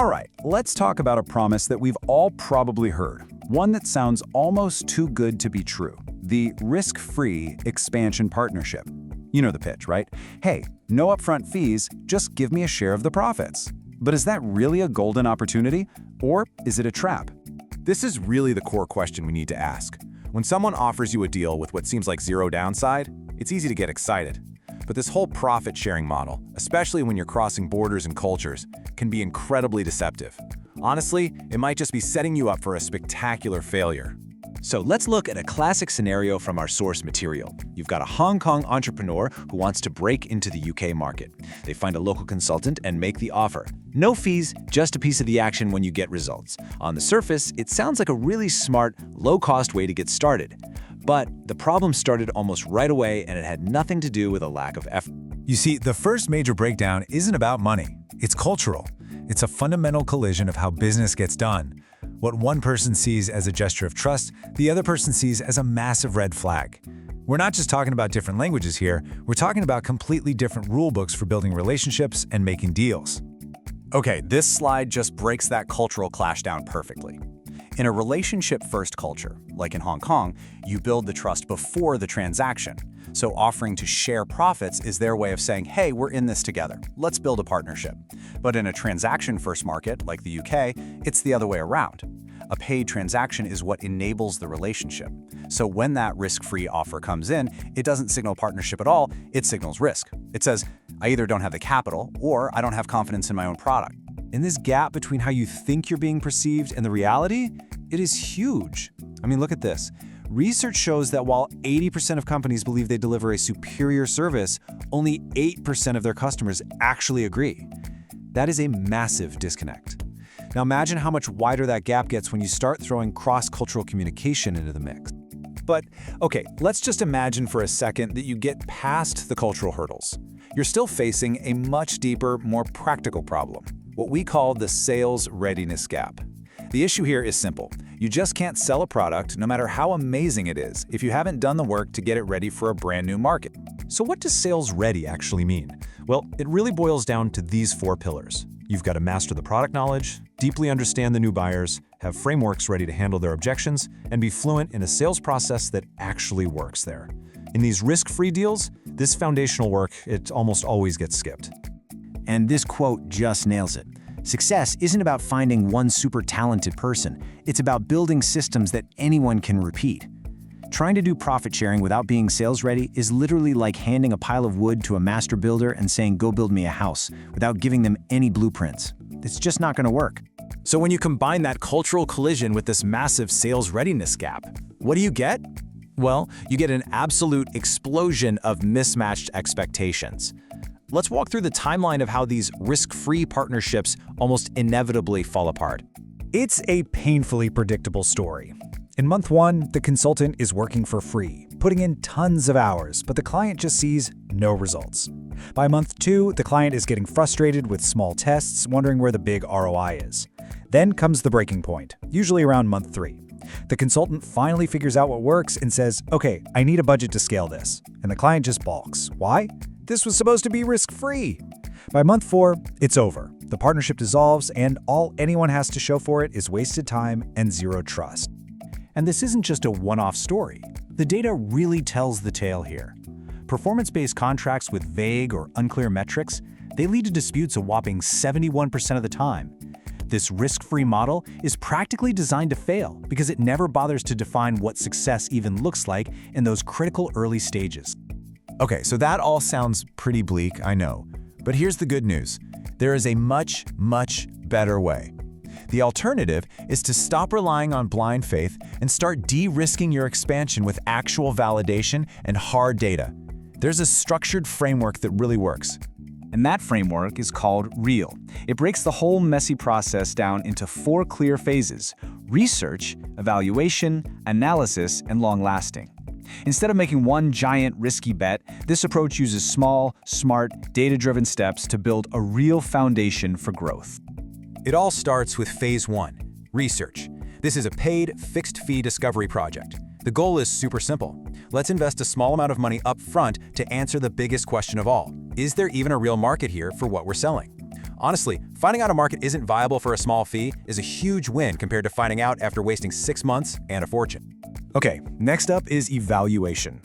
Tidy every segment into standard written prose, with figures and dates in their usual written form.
All right, let's talk about a promise that we've all probably heard. One that sounds almost too good to be true. The risk-free expansion partnership. You know the pitch, right? Hey, no upfront fees, just give me a share of the profits. But is that really a golden opportunity? Or is it a trap? This is really the core question we need to ask. When someone offers you a deal with what seems like zero downside, it's easy to get excited. But this whole profit-sharing model, especially when you're crossing borders and cultures, can be incredibly deceptive. Honestly, it might just be setting you up for a spectacular failure. So let's look at a classic scenario from our source material. You've got a Hong Kong entrepreneur who wants to break into the UK market. They find a local consultant and make the offer. No fees, just a piece of the action when you get results. On the surface, it sounds like a really smart, low-cost way to get started. But the problem started almost right away, and it had nothing to do with a lack of effort. You see, the first major breakdown isn't about money. It's cultural. It's a fundamental collision of how business gets done. What one person sees as a gesture of trust, the other person sees as a massive red flag. We're not just talking about different languages here, we're talking about completely different rule books for building relationships and making deals. Okay, this slide just breaks that cultural clash down perfectly. In a relationship-first culture, like in Hong Kong, you build the trust before the transaction. So offering to share profits is their way of saying, hey, we're in this together. Let's build a partnership. But in a transaction-first market, like the UK, it's the other way around. A paid transaction is what enables the relationship. So when that risk-free offer comes in, it doesn't signal partnership at all, it signals risk. It says, I either don't have the capital or I don't have confidence in my own product. And this gap between how you think you're being perceived and the reality, it is huge. I mean, look at this. Research shows that while 80% of companies believe they deliver a superior service, only 8% of their customers actually agree. That is a massive disconnect. Now imagine how much wider that gap gets when you start throwing cross-cultural communication into the mix. But okay, let's just imagine for a second that you get past the cultural hurdles. You're still facing a much deeper, more practical problem, what we call the sales readiness gap. The issue here is simple. You just can't sell a product, no matter how amazing it is, if you haven't done the work to get it ready for a brand new market. So what does sales ready actually mean? Well, it really boils down to these 4 pillars. You've got to master the product knowledge, deeply understand the new buyers, have frameworks ready to handle their objections, and be fluent in a sales process that actually works there. In these risk-free deals, this foundational work, it almost always gets skipped. And this quote just nails it. Success isn't about finding one super talented person. It's about building systems that anyone can repeat. Trying to do profit sharing without being sales ready is literally like handing a pile of wood to a master builder and saying, go build me a house, without giving them any blueprints. It's just not going to work. So when you combine that cultural collision with this massive sales readiness gap, what do you get? Well, you get an absolute explosion of mismatched expectations. Let's walk through the timeline of how these risk-free partnerships almost inevitably fall apart. It's a painfully predictable story. In month 1, the consultant is working for free, putting in tons of hours, but the client just sees no results. By month 2, the client is getting frustrated with small tests, wondering where the big ROI is. Then comes the breaking point, usually around month 3. The consultant finally figures out what works and says, okay, I need a budget to scale this. And the client just balks. Why? This was supposed to be risk-free. By month 4, it's over. The partnership dissolves, and all anyone has to show for it is wasted time and zero trust. And this isn't just a one-off story. The data really tells the tale here. Performance-based contracts with vague or unclear metrics, they lead to disputes a whopping 71% of the time. This risk-free model is practically designed to fail because it never bothers to define what success even looks like in those critical early stages. Okay, so that all sounds pretty bleak, I know. But here's the good news. There is a much, much better way. The alternative is to stop relying on blind faith and start de-risking your expansion with actual validation and hard data. There's a structured framework that really works. And that framework is called REAL. It breaks the whole messy process down into 4 clear phases: research, evaluation, analysis, and long-lasting. Instead of making one giant risky bet, this approach uses small, smart, data-driven steps to build a real foundation for growth. It all starts with Phase 1, research. This is a paid, fixed-fee discovery project. The goal is super simple. Let's invest a small amount of money up front to answer the biggest question of all. Is there even a real market here for what we're selling? Honestly, finding out a market isn't viable for a small fee is a huge win compared to finding out after wasting 6 months and a fortune. Okay, next up is evaluation.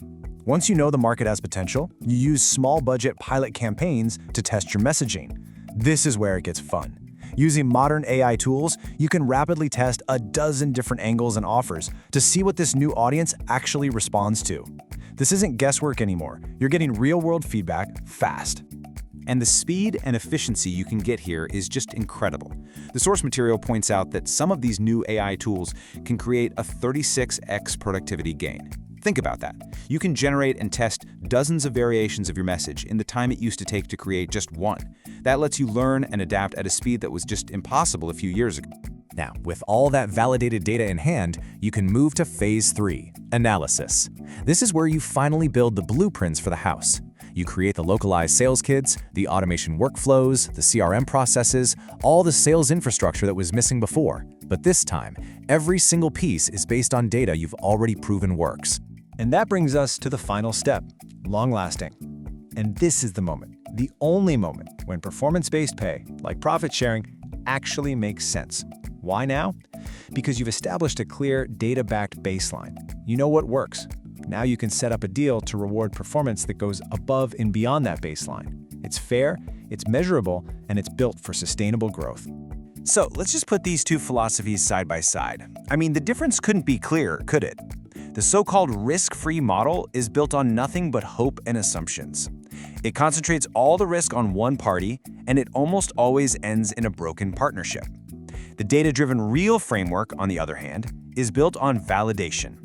Once you know the market has potential, you use small budget pilot campaigns to test your messaging. This is where it gets fun. Using modern AI tools, you can rapidly test a dozen different angles and offers to see what this new audience actually responds to. This isn't guesswork anymore. You're getting real-world feedback fast. And the speed and efficiency you can get here is just incredible. The source material points out that some of these new AI tools can create a 36x productivity gain. Think about that. You can generate and test dozens of variations of your message in the time it used to take to create just one. That lets you learn and adapt at a speed that was just impossible a few years ago. Now, with all that validated data in hand, you can move to Phase 3, analysis. This is where you finally build the blueprints for the house. You create the localized sales kits, the automation workflows, the CRM processes, all the sales infrastructure that was missing before. But this time, every single piece is based on data you've already proven works. And that brings us to the final step, long-lasting. And this is the moment, the only moment, when performance-based pay, like profit sharing, actually makes sense. Why now? Because you've established a clear, data-backed baseline. You know what works. Now you can set up a deal to reward performance that goes above and beyond that baseline. It's fair, it's measurable, and it's built for sustainable growth. So let's just put these two philosophies side by side. I mean, the difference couldn't be clearer, could it? The so-called risk-free model is built on nothing but hope and assumptions. It concentrates all the risk on one party, and it almost always ends in a broken partnership. The data-driven real framework, on the other hand, is built on validation.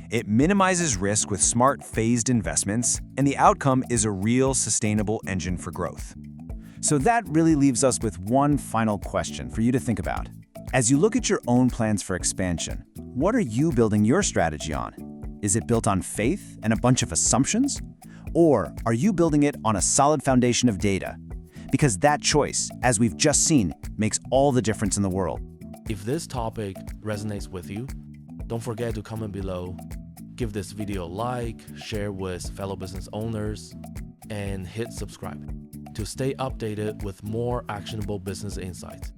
It minimizes risk with smart phased investments, and the outcome is a real sustainable engine for growth. So that really leaves us with one final question for you to think about. As you look at your own plans for expansion, what are you building your strategy on? Is it built on faith and a bunch of assumptions? Or are you building it on a solid foundation of data? Because that choice, as we've just seen, makes all the difference in the world. If this topic resonates with you, don't forget to comment below, give this video a like, share with fellow business owners, and hit subscribe to stay updated with more actionable business insights.